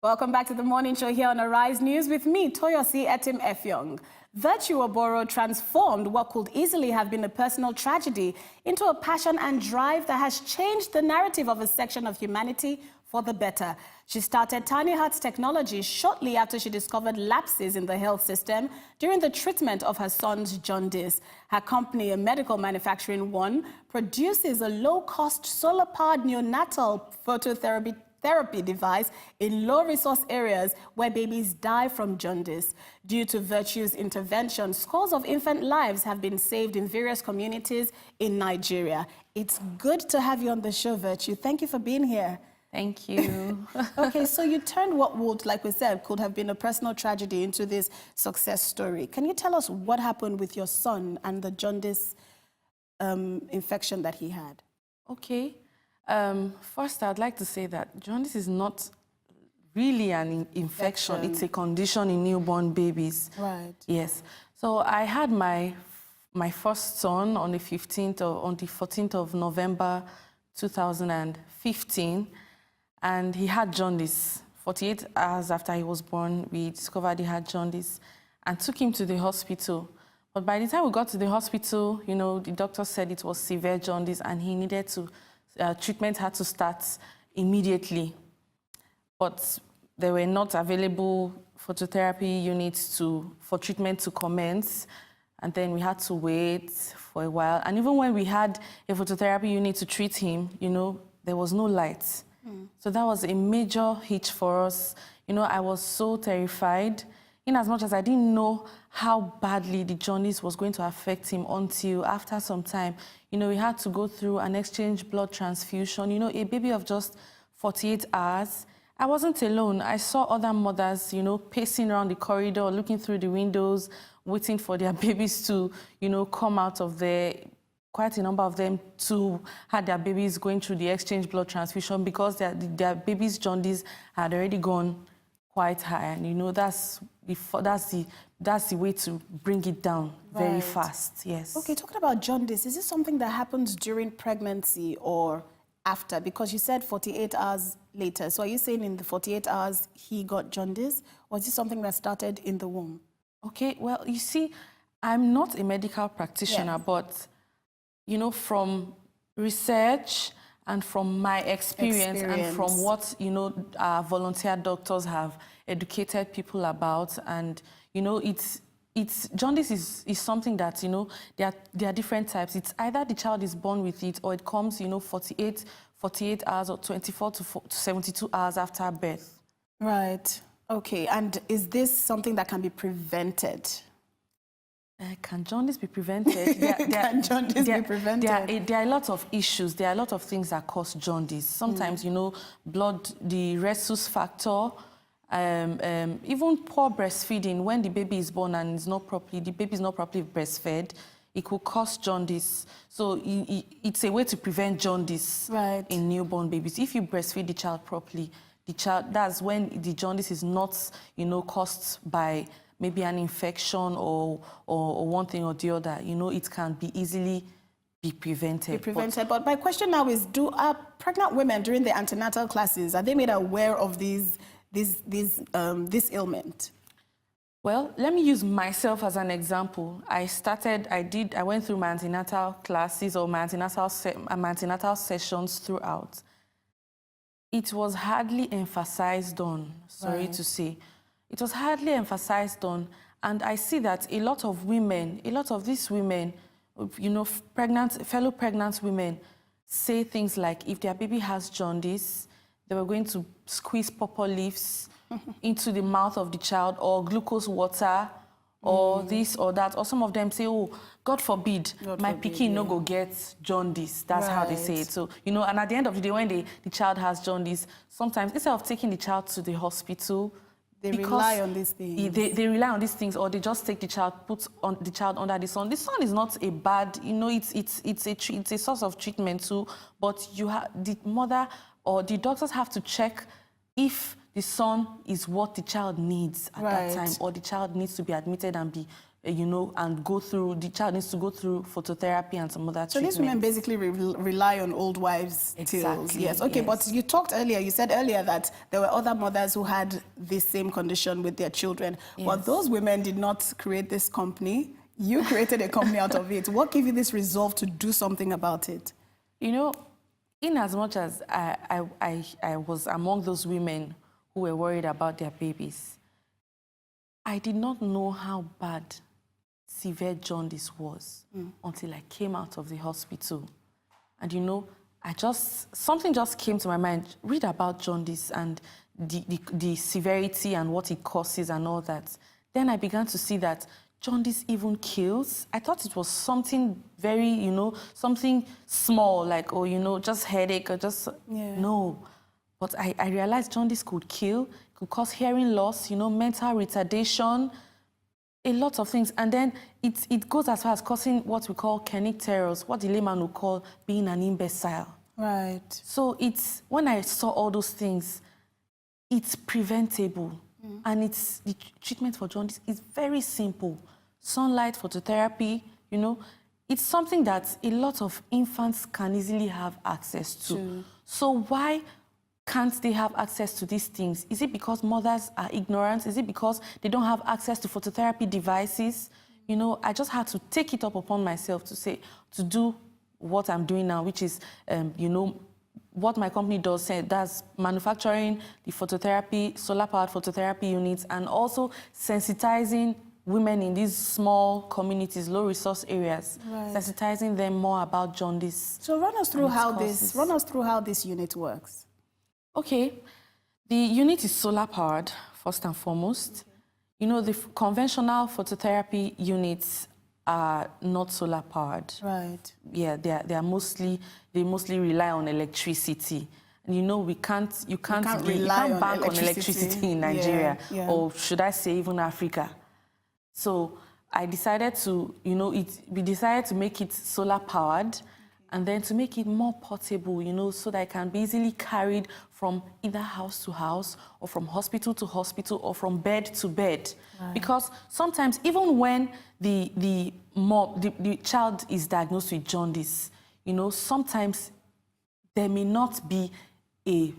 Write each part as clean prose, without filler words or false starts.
Welcome back to the morning show here on Arise News with me, Toyosi Etim Efyong. Virtue Oboro transformed what could easily have been a personal tragedy into a passion and drive that has changed the narrative of a section of humanity for the better. She started Tiny Hearts Technology shortly after she discovered lapses in the health system during the treatment of her son's jaundice. Her company, a medical manufacturing one, produces a low-cost solar-powered neonatal phototherapy device in low-resource areas where babies die from jaundice. Due to Virtue's intervention, scores of infant lives have been saved in various communities in Nigeria. It's good to have you on the show, Virtue. Thank you for being here. Thank you. Okay, so you turned what would, like we said, could have been a personal tragedy into this success story. Can you tell us what happened with your son and the jaundice infection that he had? Okay. First, I'd like to say that jaundice is not really an infection. It's a condition in newborn babies. Right. Yes. So I had my first son on the 14th of November 2015, and he had jaundice. 48 hours after he was born, we discovered he had jaundice and took him to the hospital. But by the time we got to the hospital, you know, the doctor said it was severe jaundice and he needed to treatment had to start immediately, but there were not available phototherapy units for treatment to commence, and then we had to wait for a while. And even when we had a phototherapy unit to treat him, you know, there was no light. So that was a major hitch for us. You know, I was so terrified, in as much as I didn't know how badly the jaundice was going to affect him until after some time. You know, we had to go through an exchange blood transfusion. You know, a baby of just 48 hours. I wasn't alone. I saw other mothers, you know, pacing around the corridor, looking through the windows, waiting for their babies to, you know, come out of there. Quite a number of them too had their babies going through the exchange blood transfusion because their babies' jaundice had already gone quite high, and you know that's the way to bring it down very fast. Yes. Okay, talking about jaundice, is this something that happens during pregnancy or after? Because you said 48 hours later. So are you saying in the 48 hours he got jaundice, or is this something that started in the womb? Okay, well, you see, I'm not a medical practitioner, but you know, from research and from my experience and from what, you know, our volunteer doctors have educated people about, and, you know, jaundice is something that, you know, there are different types. It's either the child is born with it or it comes, you know, 48 hours or 24 to 72 hours after birth. Right. Okay. And is this something that can be prevented? Can jaundice be prevented? Can jaundice be prevented? There are a lot of issues. There are a lot of things that cause jaundice. Sometimes, you know, the rhesus factor, even poor breastfeeding. When the baby is born and the baby is not properly breastfed, it could cause jaundice. So it's a way to prevent jaundice in newborn babies. If you breastfeed the child properly, that's when the jaundice is not, you know, caused by maybe an infection or one thing or the other. You know, it can be easily prevented. But my question now is, are pregnant women during the antenatal classes, are they made aware of this ailment? Well, let me use myself as an example. I went through my antenatal classes or my antenatal sessions throughout. It was hardly emphasized on, sorry to say. It was hardly emphasized on, and I see that a lot of these women, you know, fellow pregnant women, say things like if their baby has jaundice, they were going to squeeze pawpaw leaves into the mouth of the child, or glucose water, or this or that. Or some of them say, oh, God forbid, my pikin no go get jaundice. That's how they say it. So, you know, and at the end of the day, when the child has jaundice, sometimes instead of taking the child to the hospital, they rely on these things. They rely on these things, or they just take the child, put the child under the sun. The sun is not a bad, you know, it's a source of treatment too. But the mother or the doctors have to check if the sun is what the child needs at that time, or the child needs to be admitted and be and the child needs to go through phototherapy and some other treatments. So these women basically rely on old wives' tales. Yes, okay, yes. But you said earlier that there were other mothers who had this same condition with their children. Yes. But those women did not create this company. You created a company out of it. What gave you this resolve to do something about it? In as much as I was among those women who were worried about their babies, I did not know how bad severe jaundice was until I came out of the hospital. And something just came to my mind. Read about jaundice and the severity and what it causes and all that. Then I began to see that jaundice even kills. I thought it was something very, something small, like, just headache or just, no. But I realized jaundice could kill, could cause hearing loss, mental retardation, a lot of things. And then it goes as far as causing what we call kernicterus, what the layman would call being an imbecile. Right. So when I saw all those things, it's preventable. And the treatment for jaundice is very simple. Sunlight, phototherapy, it's something that a lot of infants can easily have access to. True. So why can't they have access to these things? Is it because mothers are ignorant? Is it because they don't have access to phototherapy devices? I just had to take it up upon myself to do what I'm doing now, which is, what my company does, that's manufacturing the phototherapy, solar-powered phototherapy units, and also sensitizing women in these small communities, low-resource areas, sensitizing them more about jaundice. So run us through how this unit works. Okay, the unit is solar-powered, first and foremost. The conventional phototherapy units are not solar powered. Right. Yeah, they mostly rely on electricity. And you can't bank on electricity in Nigeria, or should I say even Africa. So I decided we decided to make it solar powered, and then to make it more portable, so that it can be easily carried from either house to house, or from hospital to hospital, or from bed to bed. Right. Because sometimes, even when the child is diagnosed with jaundice, sometimes there may not be a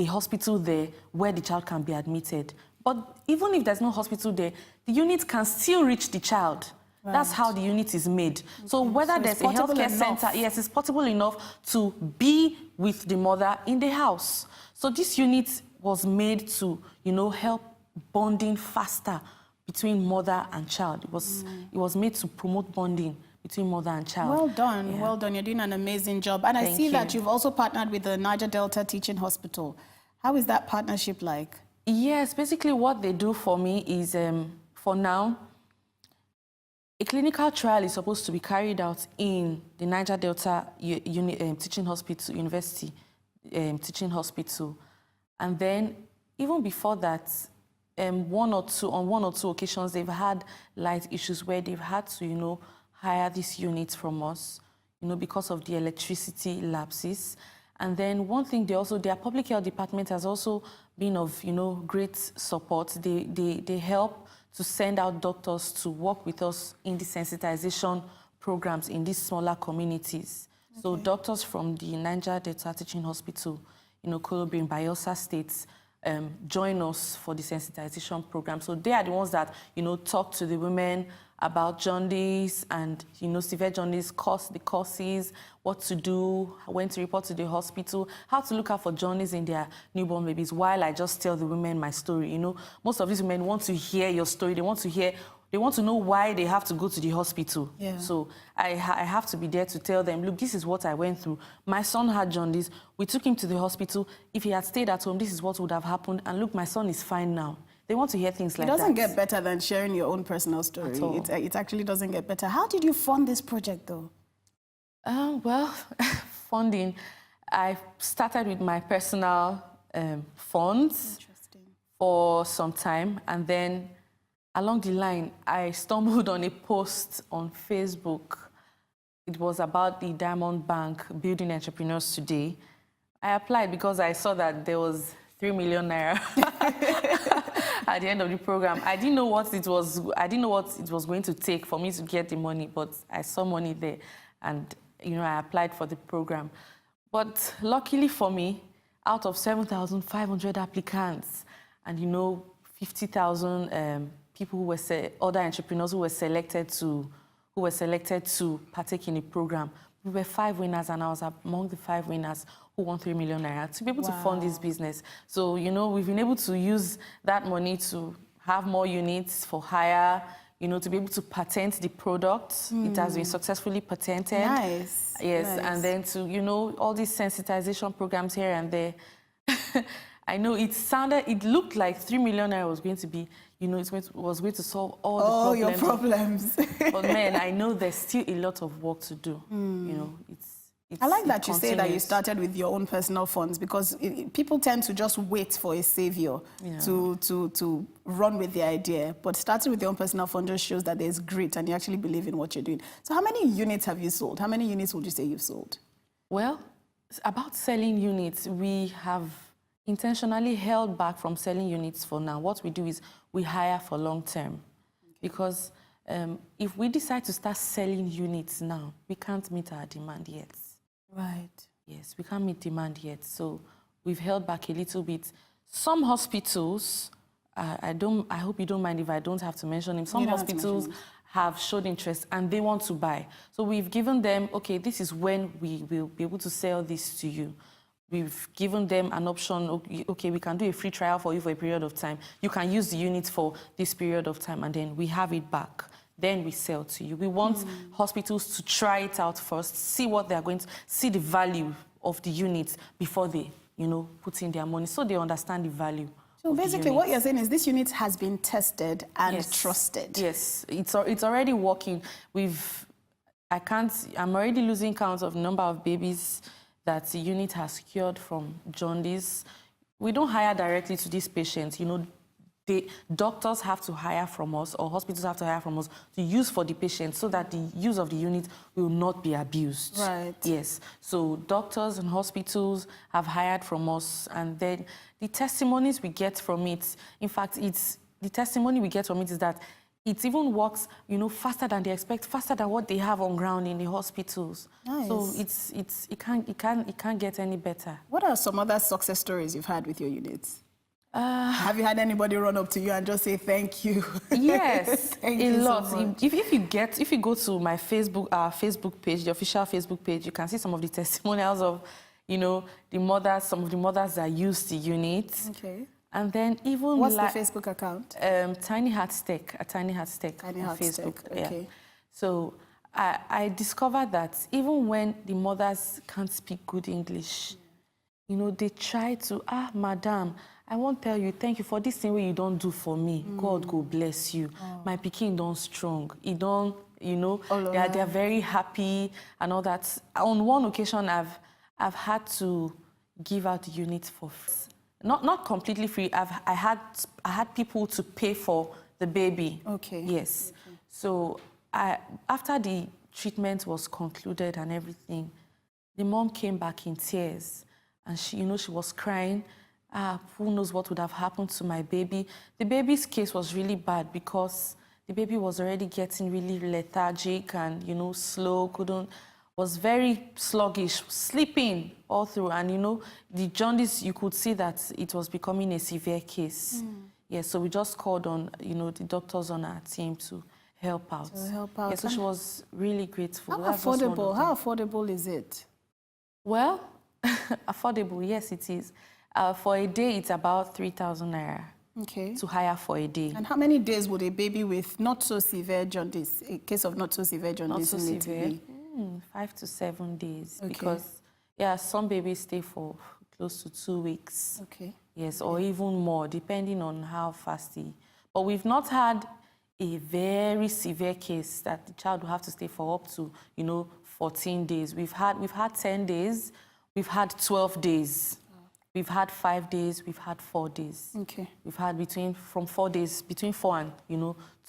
hospital there where the child can be admitted. But even if there's no hospital there, the unit can still reach the child. Right. That's how the unit is made. Okay. So whether there's a healthcare center, yes, it's portable enough to be with the mother in the house. So this unit was made to, help bonding faster between mother and child. It was made to promote bonding between mother and child. Well done, well done. You're doing an amazing job. And I see that you've also partnered with the Niger Delta Teaching Hospital. How is that partnership like? Yes, basically what they do for me is, for now, a clinical trial is supposed to be carried out in the Niger Delta Teaching Hospital, University Teaching Hospital. And then, even before that, on one or two occasions, they've had light issues where they've had to, hire this unit from us, because of the electricity lapses. And then one thing, their public health department has also been of, great support. They help to send out doctors to work with us in the sensitization programs in these smaller communities. Okay. So doctors from the Niger Delta Teaching Hospital, Kolobi in Bayelsa State, join us for the sensitization program. So they are the ones that, talk to the women about jaundice and, severe jaundice, the causes, what to do, when to report to the hospital, how to look out for jaundice in their newborn babies, while I just tell the women my story. Most of these women want to hear your story. They want to know why they have to go to the hospital. Yeah. So I have to be there to tell them, look, this is what I went through. My son had jaundice. We took him to the hospital. If he had stayed at home, this is what would have happened. And look, my son is fine now. They want to hear things like that. It doesn't get better than sharing your own personal story. It actually doesn't get better. How did you fund this project, though? Well, funding, I started with my personal funds for some time. And then along the line, I stumbled on a post on Facebook. It was about the Diamond Bank Building Entrepreneurs Today. I applied because I saw that there was 3 million naira at the end of the program. I didn't know what it was. I didn't know what it was going to take for me to get the money, but I saw money there, and I applied for the program. But luckily for me, out of 7,500 applicants, and 50,000 people who were other entrepreneurs who were selected to partake in the program, we were 5 winners, and I was among the 5 winners who won 3 million naira to be able to fund this business. So, we've been able to use that money to have more units for hire, to be able to patent the product. It has been successfully patented. Nice. Yes, nice. And then to, all these sensitization programs here and there. I know it looked like 3 million naira was going to be, was going to solve all the your problems. But man, I know there's still a lot of work to do. I like that you say that you started with your own personal funds, because people tend to just wait for a savior to run with the idea. But starting with your own personal fund just shows that there's grit and you actually believe in what you're doing. So how many units have you sold? How many units would you say you've sold? Well, about selling units, we have intentionally held back from selling units for now. What we do is we hire for long term. Because if we decide to start selling units now, we can't meet our demand yet. Right. Yes, we can't meet demand yet. So we've held back a little bit. Some hospitals, I hope you don't mind if I don't have to mention them. Some hospitals have showed interest and they want to buy. So we've given them, okay, this is when we will be able to sell this to you. We've given them an option, okay, we can do a free trial for you for a period of time. You can use the unit for this period of time, and then we have it back. Then we sell to you. We want hospitals to try it out first, see what they're going to, see the value of the units before they, put in their money, so they understand the valime. So basically what you're saying is this unit has been tested and trusted. Yes, it's already working. I'm already losing count of the number of babies that the unit has cured from jaundice. We don't hire directly to these patients. The doctors have to hire from us, or hospitals have to hire from us to use for the patient, so that the use of the unit will not be abused. Right. Yes. So doctors and hospitals have hired from us, and then the testimonies we get from it, in fact, the testimony we get from it is that it even works, faster than they expect, faster than what they have on ground in the hospitals. Nice. So it can't get any better. What are some other success stories you've had with your units? Have you had anybody run up to you and just say thank you? Yes, a lot. So much. If you go to my Facebook page, the official Facebook page, you can see some of the testimonials of, some of the mothers that use the unit. Okay. And then even what's the Facebook account? Tiny Hearts Tech, Tiny Hearts Tech on Facebook. Okay. Yeah. So I discovered that even when the mothers can't speak good English, they try to, madam, I won't tell you, thank you for this thing where you don't do for me. God go bless you. My pikin don't strong. He don't, they're very happy and all that. On one occasion, I've had to give out the unit for free. Not completely free. I had people to pay for the baby. Okay. Yes. Okay. So after the treatment was concluded and everything, the mom came back in tears, and she was crying. Who knows what would have happened to my baby? The baby's case was really bad because the baby was already getting really lethargic and slow, was very sluggish, sleeping all through. And, the jaundice, you could see that it was becoming a severe case. Yeah, so we just called on, the doctors on our team to help out. Yeah, so she was really grateful. How affordable is it? Well, affordable, yes, it is. For a day, it's about 3,000 naira. Okay. To hire for a day. And how many days would a baby with not so severe jaundice, a case of not so severe jaundice, need to be? 5 to 7 days. Okay. Because, some babies stay for close to 2 weeks. Okay. Yes, or even more, depending on how fast But we've not had a very severe case that the child will have to stay for up to, 14 days. We've had 10 days, we've had 12 days. We've had 5 days, we've had 4 days. Okay. We've had between 4 and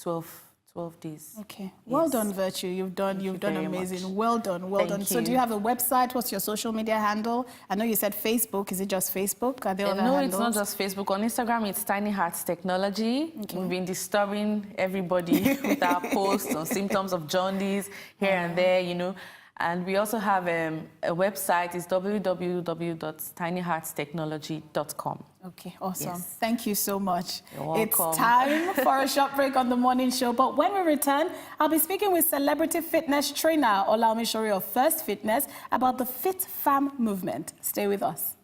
12 12 days. Okay. Well done, Virtue. You've done amazing. Much. Well done. Well done. So do you have a website? What's your social media handle? I know you said Facebook. Is it just Facebook? Are there other handles? No, it's not just Facebook. On Instagram, it's Tiny Hearts Technology. Okay. We've been disturbing everybody with our posts on symptoms of jaundice here and there, you know. And we also have a website. It's www.tinyheartstechnology.com. Okay, awesome. Yes. Thank you so much. You're welcome. It's time for a short break on the morning show. But when we return, I'll be speaking with celebrity fitness trainer Olaomi Shori of First Fitness about the Fit Fam movement. Stay with us.